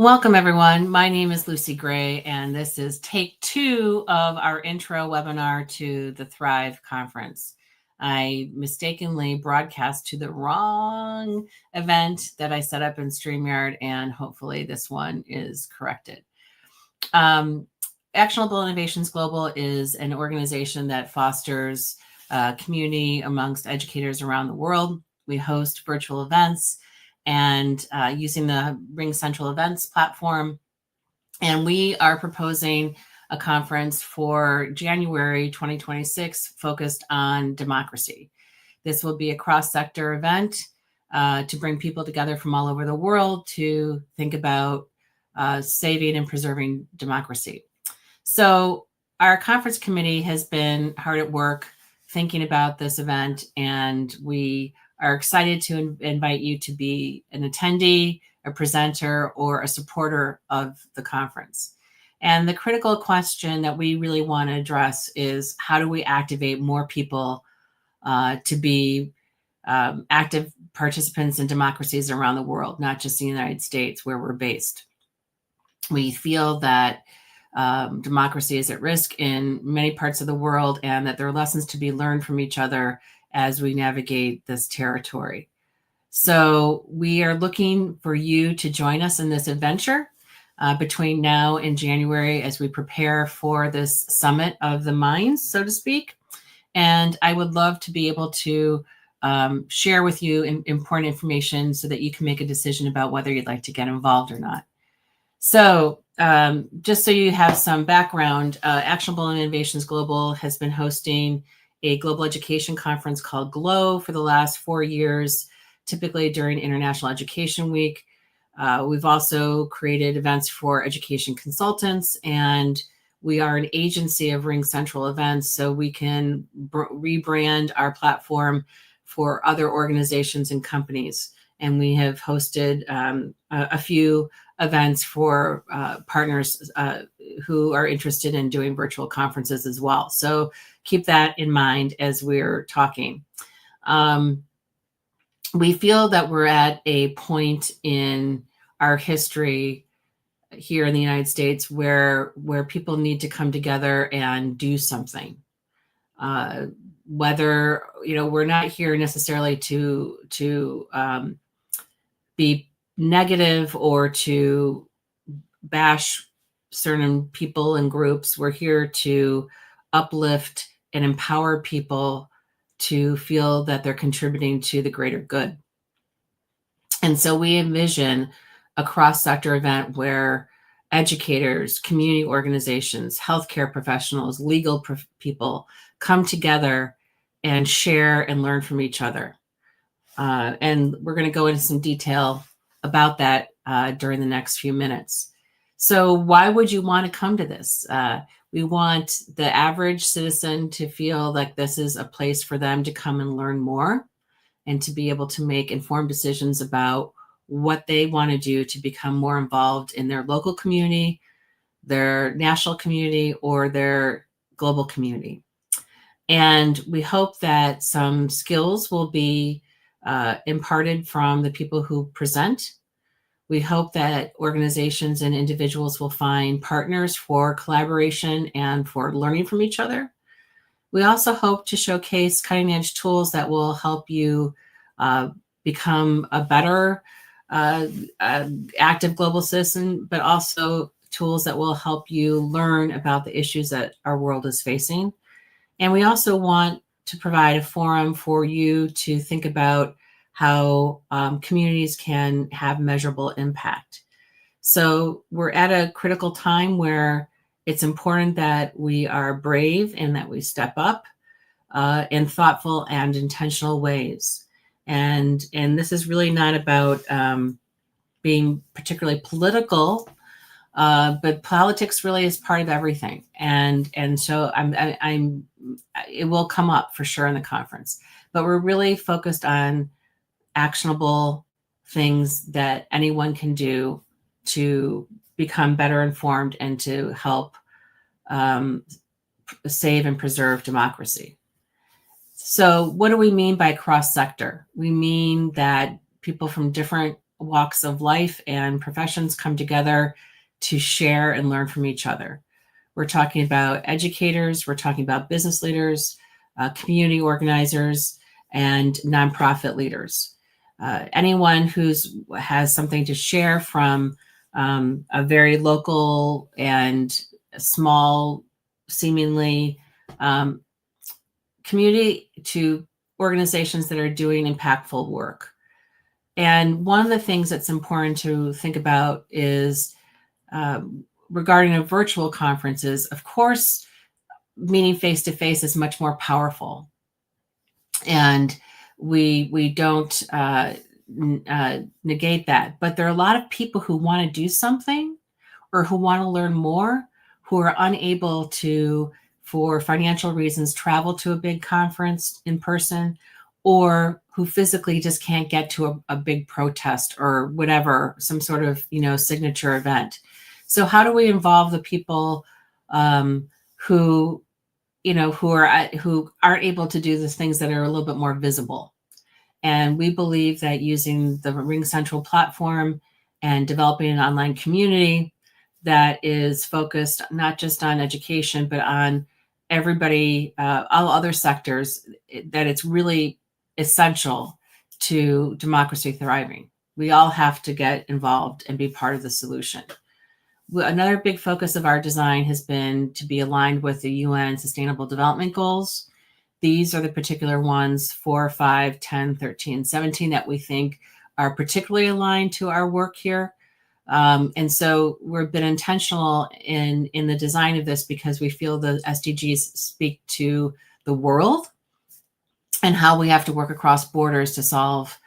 Welcome, everyone. My name is Lucy Gray, and this is take 2 of our intro webinar to the Thrive Conference. I mistakenly broadcast to the wrong event that I set up in StreamYard, and hopefully this one is corrected. Actionable Innovations Global is an organization that fosters community amongst educators around the world. We host virtual events and using the RingCentral Events platform. And we are proposing a conference for January 2026 focused on democracy. This will be a cross-sector event to bring people together from all over the world to think about saving and preserving democracy. So our conference committee has been hard at work thinking about this event, and we are excited to invite you to be an attendee, a presenter, or a supporter of the conference. And the critical question that we really want to address is how do we activate more people to be active participants in democracies around the world, not just the United States where we're based. We feel that democracy is at risk in many parts of the world and that there are lessons to be learned from each other as we navigate this territory. So we are looking for you to join us in this adventure between now and January as we prepare for this summit of the minds, so to speak. And I would love to be able to share with you important information so that you can make a decision about whether you'd like to get involved or not. So just so you have some background, Actionable Innovations Global has been hosting a global education conference called GLOW for the last 4 years, typically during International Education Week. We've also created events for education consultants, and we are an agency of RingCentral Events, so we can rebrand our platform for other organizations and companies. And we have hosted a few events for partners who are interested in doing virtual conferences as well. So keep that in mind as we're talking. We feel that we're at a point in our history here in the United States where people need to come together and do something. Whether, we're not here necessarily to be negative or to bash certain people and groups. We're here to uplift and empower people to feel that they're contributing to the greater good. And so we envision a cross-sector event where educators, community organizations, healthcare professionals, legal people come together and share and learn from each other. And we're going to go into some detail about that during the next few minutes. So why would you want to come to this? We want the average citizen to feel like this is a place for them to come and learn more and to be able to make informed decisions about what they want to do to become more involved in their local community, their national community, or their global community. And we hope that some skills will be imparted from the people who present. We hope that organizations and individuals will find partners for collaboration and for learning from each other. We also hope to showcase cutting-edge tools that will help you become a better active global citizen, but also tools that will help you learn about the issues that our world is facing. And we also want to provide a forum for you to think about how communities can have measurable impact. So we're at a critical time where it's important that we are brave and that we step up in thoughtful and intentional ways. And this is really not about being particularly political, but politics really is part of everything. And so it will come up for sure in the conference, but we're really focused on actionable things that anyone can do to become better informed and to help save and preserve democracy. So what do we mean by cross-sector? We mean that people from different walks of life and professions come together to share and learn from each other. We're talking about educators, we're talking about business leaders, community organizers, and nonprofit leaders. Anyone who's has something to share from a very local and small, seemingly community to organizations that are doing impactful work. And one of the things that's important to think about is regarding a virtual conferences, of course, meeting face-to-face is much more powerful. And we don't negate that. But there are a lot of people who want to do something or who want to learn more, who are unable to, for financial reasons, travel to a big conference in person, or who physically just can't get to a big protest or whatever, some sort of, signature event. So how do we involve the people who aren't able to do the things that are a little bit more visible? And we believe that using the RingCentral platform and developing an online community that is focused not just on education, but on everybody, all other sectors, that it's really essential to democracy thriving. We all have to get involved and be part of the solution. Another big focus of our design has been to be aligned with the UN Sustainable Development Goals. These are the particular ones, 4, 5, 10, 13, 17, that we think are particularly aligned to our work here. And so we've been intentional in the design of this because we feel the SDGs speak to the world and how we have to work across borders to solve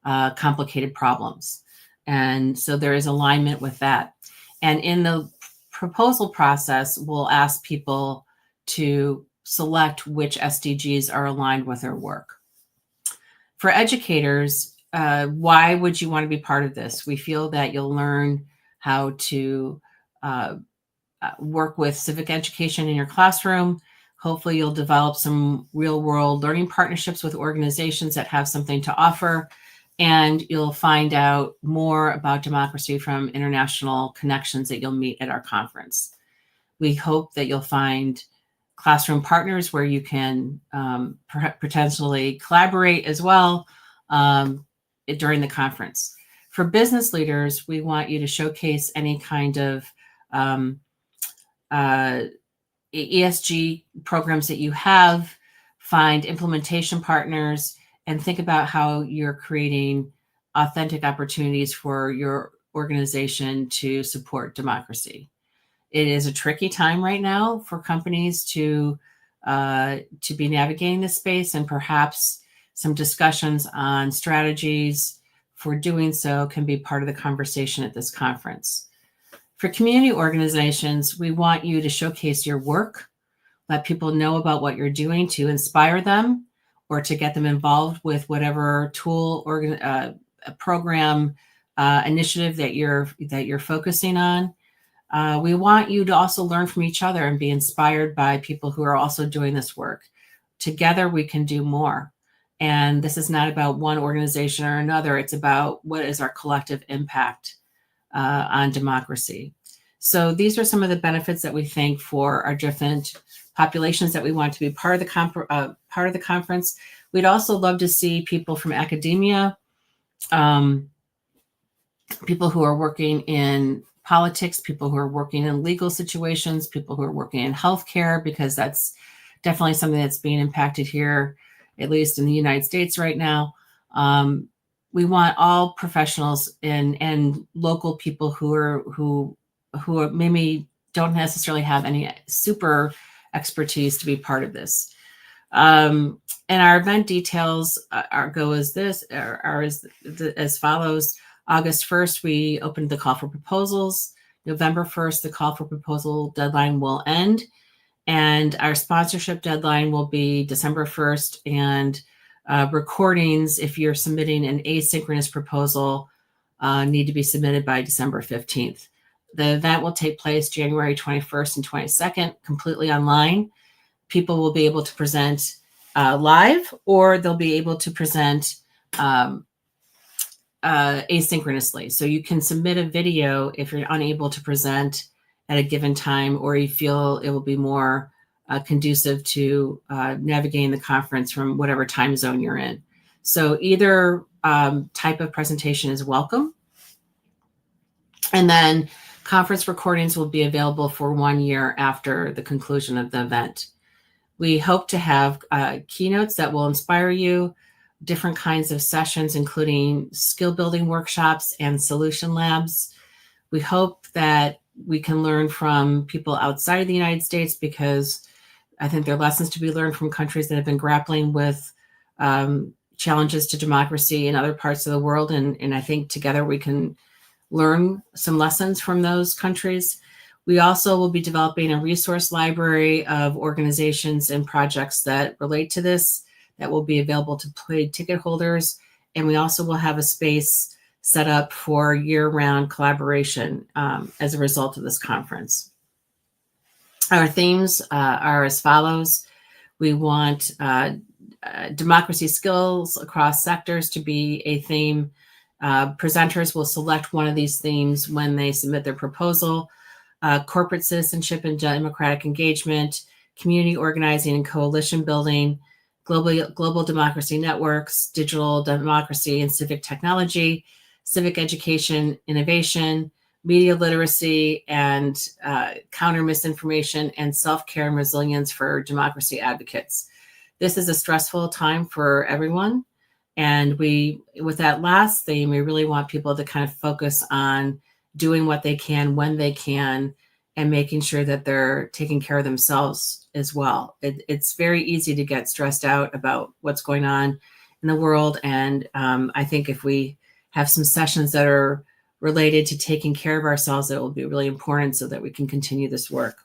complicated problems. And so there is alignment with that. And in the proposal process, we'll ask people to select which SDGs are aligned with their work. For educators, why would you want to be part of this? We feel that you'll learn how to work with civic education in your classroom. Hopefully you'll develop some real-world learning partnerships with organizations that have something to offer, and you'll find out more about democracy from international connections that you'll meet at our conference. We hope that you'll find classroom partners where you can potentially collaborate as well during the conference. For business leaders, we want you to showcase any kind of ESG programs that you have, find implementation partners, and think about how you're creating authentic opportunities for your organization to support democracy. It is a tricky time right now for companies to be navigating this space, and perhaps some discussions on strategies for doing so can be part of the conversation at this conference. For community organizations, we want you to showcase your work, let people know about what you're doing to inspire them or to get them involved with whatever tool or program initiative that you're focusing on. We want you to also learn from each other and be inspired by people who are also doing this work. Together, we can do more. And this is not about one organization or another. It's about what is our collective impact on democracy. So these are some of the benefits that we think for our different populations that we want to be part of the conference. We'd also love to see people from academia, people who are working in politics, people who are working in legal situations, people who are working in healthcare, because that's definitely something that's being impacted here, at least in the United States right now. We want all professionals and local people who maybe don't necessarily have any super expertise to be part of this. And our event details go as follows. August 1st, we opened the call for proposals. November 1st, the call for proposal deadline will end. And our sponsorship deadline will be December 1st. And recordings, if you're submitting an asynchronous proposal, need to be submitted by December 15th. The event will take place January 21st and 22nd, completely online. People will be able to present live, or they'll be able to present asynchronously. So you can submit a video if you're unable to present at a given time, or you feel it will be more conducive to navigating the conference from whatever time zone you're in. So either type of presentation is welcome. And then conference recordings will be available for 1 year after the conclusion of the event. We hope to have keynotes that will inspire you, different kinds of sessions, including skill building workshops and solution labs. We hope that we can learn from people outside of the United States, because I think there are lessons to be learned from countries that have been grappling with challenges to democracy in other parts of the world. And I think together we can learn some lessons from those countries. We also will be developing a resource library of organizations and projects that relate to this that will be available to paid ticket holders. And we also will have a space set up for year-round collaboration as a result of this conference. Our themes are as follows. We want democracy skills across sectors to be a theme. Presenters will select one of these themes when they submit their proposal. Corporate citizenship and democratic engagement, community organizing and coalition building, global democracy networks, digital democracy and civic technology, civic education, innovation, media literacy, and counter misinformation, and self-care and resilience for democracy advocates. This is a stressful time for everyone. And with that last theme, we really want people to kind of focus on doing what they can when they can, and making sure that they're taking care of themselves as well. It's very easy to get stressed out about what's going on in the world. And I think if we have some sessions that are related to taking care of ourselves, it will be really important so that we can continue this work.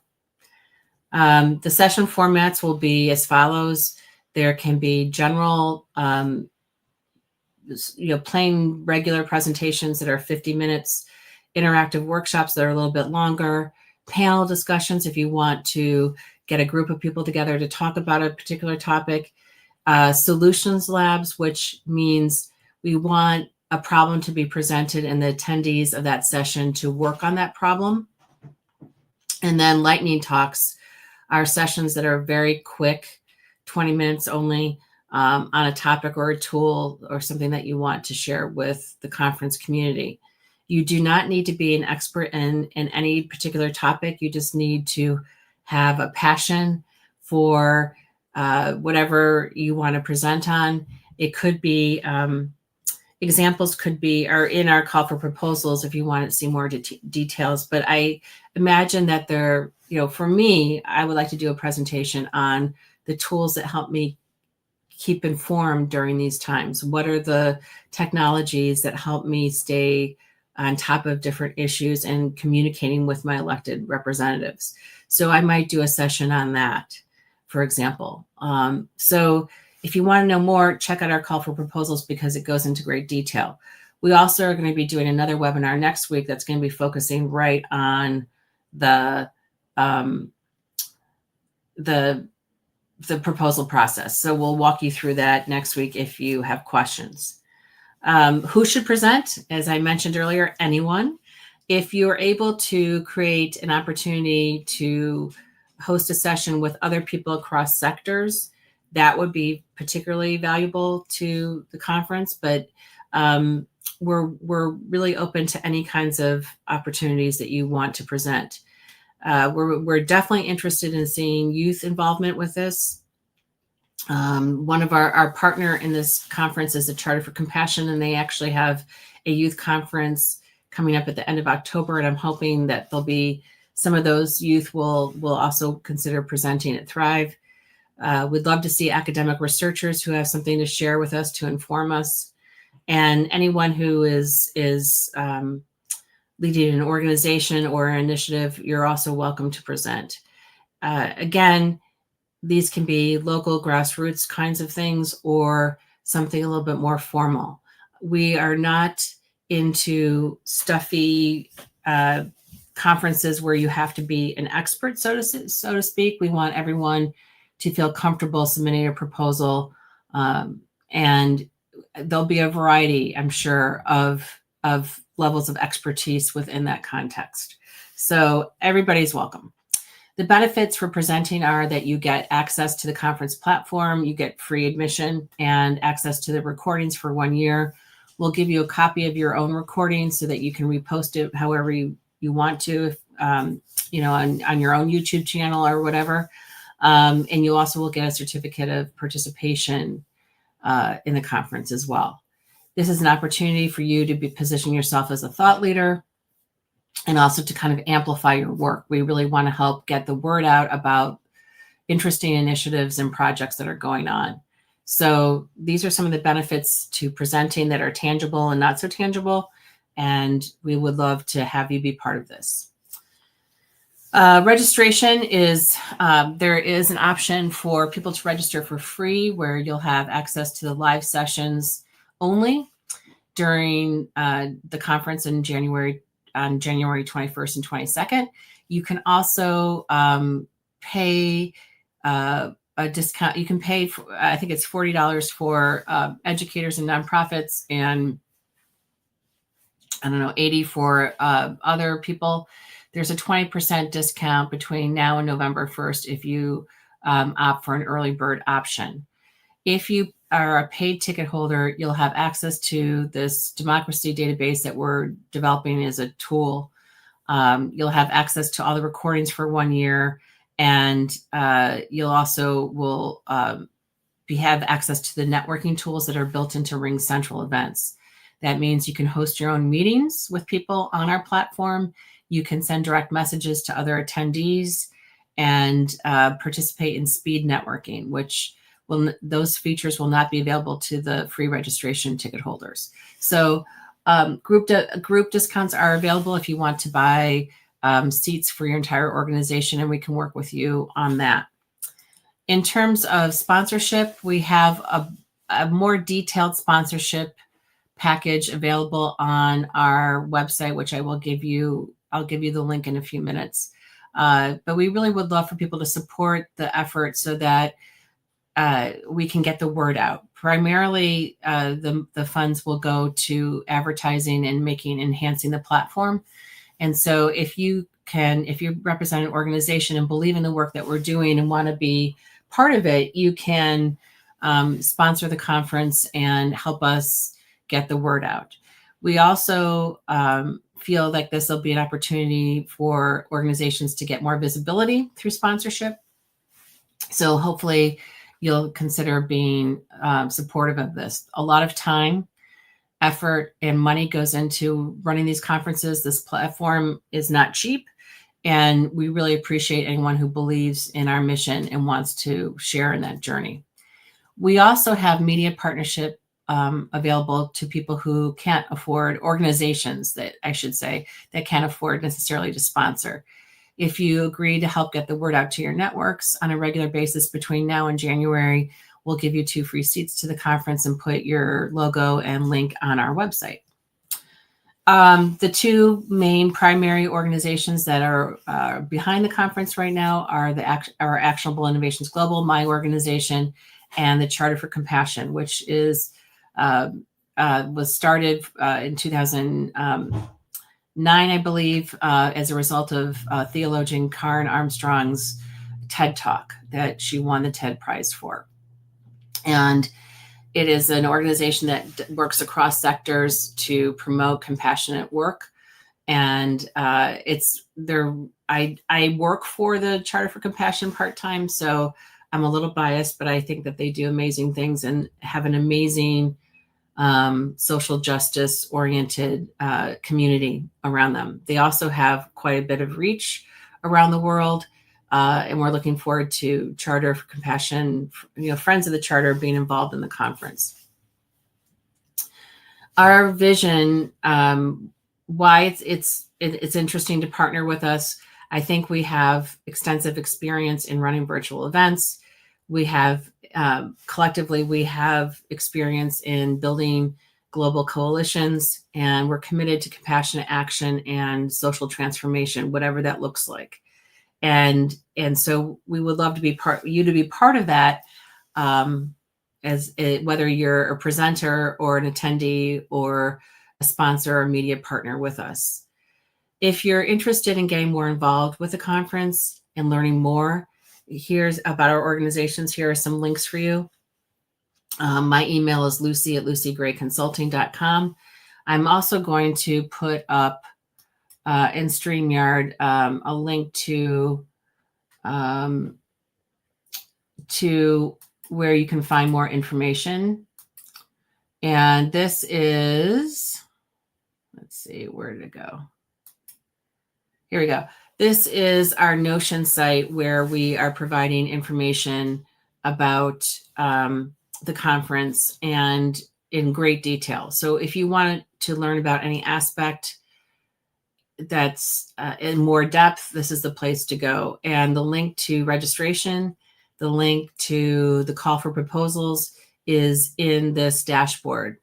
The session formats will be as follows. There can be general, plain regular presentations that are 50 minutes, interactive workshops that are a little bit longer, panel discussions if you want to get a group of people together to talk about a particular topic, solutions labs, which means we want a problem to be presented and the attendees of that session to work on that problem. And then lightning talks are sessions that are very quick, 20 minutes only, on a topic or a tool or something that you want to share with the conference community. You do not need to be an expert in any particular topic. You just need to have a passion for whatever you want to present on. It could be, examples are in our call for proposals if you want to see more details. But I imagine that for me, I would like to do a presentation on the tools that help me keep informed during these times. What are the technologies that help me stay on top of different issues and communicating with my elected representatives? So I might do a session on that, for example. So if you want to know more, check out our call for proposals because it goes into great detail. We also are going to be doing another webinar next week that's going to be focusing right on the proposal process. So we'll walk you through that next week if you have questions. Who should present? As I mentioned earlier, anyone. If you're able to create an opportunity to host a session with other people across sectors, that would be particularly valuable to the conference. But we're really open to any kinds of opportunities that you want to present. We're definitely interested in seeing youth involvement with this. One of our partner in this conference is the Charter for Compassion, and they actually have a youth conference coming up at the end of October. And I'm hoping that there'll be some of those youth will also consider presenting at Thrive. We'd love to see academic researchers who have something to share with us to inform us. And anyone who is leading an organization or an initiative, you're also welcome to present. Again, these can be local grassroots kinds of things or something a little bit more formal. We are not into stuffy conferences where you have to be an expert, so to speak. We want everyone to feel comfortable submitting a proposal. And there'll be a variety, I'm sure, of levels of expertise within that context. So everybody's welcome. The benefits for presenting are that you get access to the conference platform, you get free admission and access to the recordings for 1 year. We'll give you a copy of your own recording so that you can repost it however you want to, if, on your own YouTube channel or whatever. And you also will get a certificate of participation in the conference as well. This is an opportunity for you to position yourself as a thought leader and also to kind of amplify your work. We really want to help get the word out about interesting initiatives and projects that are going on. So these are some of the benefits to presenting that are tangible and not so tangible. And we would love to have you be part of this. Registration is, there is an option for people to register for free where you'll have access to the live sessions only during the conference on January 21st and 22nd. You can also pay a discount. You can pay, I think it's $40 for educators and nonprofits, and I don't know, 80 for other people. There's a 20% discount between now and November 1st if you opt for an early bird option. If you are a paid ticket holder, you'll have access to this democracy database that we're developing as a tool. You'll have access to all the recordings for 1 year, and you'll also will have access to the networking tools that are built into RingCentral events. That means you can host your own meetings with people on our platform. You can send direct messages to other attendees and participate in speed networking, which those features will not be available to the free registration ticket holders. So group discounts are available if you want to buy seats for your entire organization, and we can work with you on that. In terms of sponsorship, we have a more detailed sponsorship package available on our website, which I'll give you the link in a few minutes. But we really would love for people to support the effort so that we can get the word out. Primarily, the funds will go to advertising and enhancing the platform. And so if you represent an organization and believe in the work that we're doing and want to be part of it, you can sponsor the conference and help us get the word out. We also feel like this will be an opportunity for organizations to get more visibility through sponsorship. So hopefully you'll consider being supportive of this. A lot of time, effort, and money goes into running these conferences. This platform is not cheap, and we really appreciate anyone who believes in our mission and wants to share in that journey. We also have media partnership available to people who can't afford, organizations that can't afford necessarily to sponsor. If you agree to help get the word out to your networks on a regular basis between now and January, we'll give you 2 free seats to the conference and put your logo and link on our website. The 2 main primary organizations that are behind the conference right now are our Actionable Innovations Global, my organization, and the Charter for Compassion, which is was started in 2009, I believe, as a result of theologian Karen Armstrong's TED Talk that she won the TED Prize for. And it is an organization that works across sectors to promote compassionate work. And I work for the Charter for Compassion part-time, so I'm a little biased, but I think that they do amazing things and have an amazing social justice oriented community around them. They also have quite a bit of reach around the world. And we're looking forward to Charter for Compassion, friends of the Charter being involved in the conference. Our vision, why it's interesting to partner with us. I think we have extensive experience in running virtual events. We have collectively, we have experience in building global coalitions, and we're committed to compassionate action and social transformation, whatever that looks like. And so we would love to be part of that. whether you're a presenter or an attendee or a sponsor or media partner with us. If you're interested in getting more involved with the conference and learning more, here's about our organizations. Here are some links for you. My email is lucy@lucygrayconsulting.com. I'm also going to put up in StreamYard a link to where you can find more information. And this is, let's see, where did it go? Here we go. This is our Notion site where we are providing information about the conference and in great detail. So if you want to learn about any aspect that's in more depth, this is the place to go. And the link to registration, the link to the call for proposals is in this dashboard.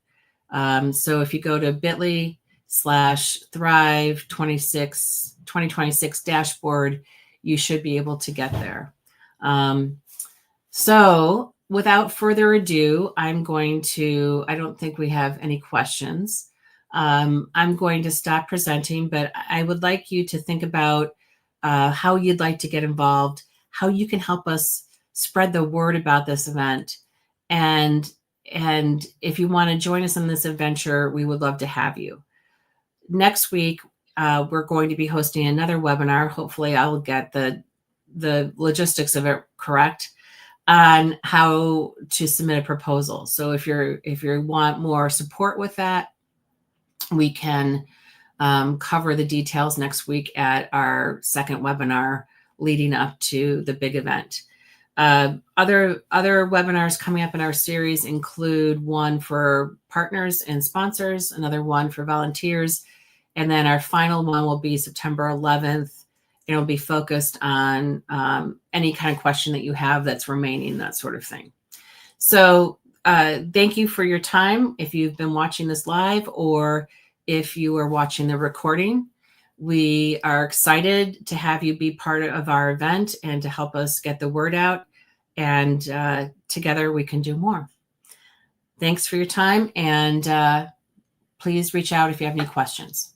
So if you go to bit.ly/Thrive 2026 dashboard, you should be able to get there. So without further ado, I don't think we have any questions. I'm going to stop presenting, but I would like you to think about how you'd like to get involved, how you can help us spread the word about this event. And if you want to join us in this adventure, we would love to have you. Next week, we're going to be hosting another webinar. Hopefully I'll get the logistics of it correct on how to submit a proposal. So if you want more support with that, we can cover the details next week at our second webinar leading up to the big event. Other webinars coming up in our series include one for partners and sponsors, another one for volunteers, and then our final one will be September 11th. It'll be focused on any kind of question that you have that's remaining, that sort of thing. So thank you for your time. If you've been watching this live or if you are watching the recording, we are excited to have you be part of our event and to help us get the word out. And together we can do more. Thanks for your time. And please reach out if you have any questions.